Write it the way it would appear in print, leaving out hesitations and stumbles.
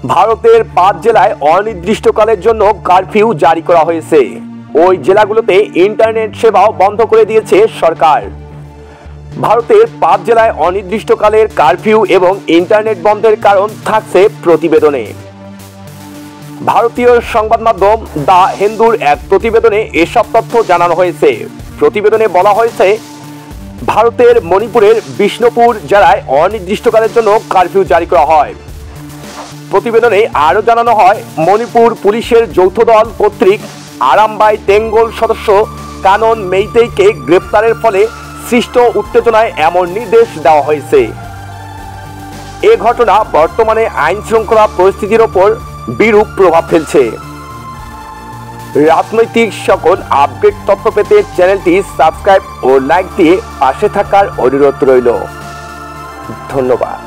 ভারতের 5 জেলায় অনির্দিষ্টকালের জন্য কারফিউ জারি করা হয়েছে। ওই জেলাগুলোতে ইন্টারনেট সেবাও বন্ধ করে দিয়েছে সরকার। ভারতের 5 জেলায় অনির্দিষ্টকালের কারফিউ এবং ইন্টারনেট বন্ধের কারণ থাকছে প্রতিবেদনে। ভারতীয় সংবাদ মাধ্যম দ্য হিন্দুর এক প্রতিবেদনে এসব তথ্য জানানো হয়েছে। প্রতিবেদনে বলা হয়েছে, ভারতের মণিপুরের বিষ্ণুপুর জেলায় অনির্দিষ্টকালের জন্য কারফিউ জারি করা হয়। প্রতিবেদনে আরও জানানো হয়, মণিপুর পুলিশের যৌথ দল কর্তৃক আরামবাই তেঙ্গল সদস্য কানন মেইতেইকে গ্রেপ্তারের ফলে সৃষ্ট উত্তেজনায় এমন নির্দেশ দেওয়া হয়েছে। এ ঘটনা বর্তমানে আইন শৃঙ্খলা পরিস্থিতির ওপর বিরূপ প্রভাব ফেলছে। রাজনৈতিক সকল আপডেট তথ্য পেতে চ্যানেলটি সাবস্ক্রাইব ও লাইক দিয়ে পাশে থাকার অনুরোধ রইল। ধন্যবাদ।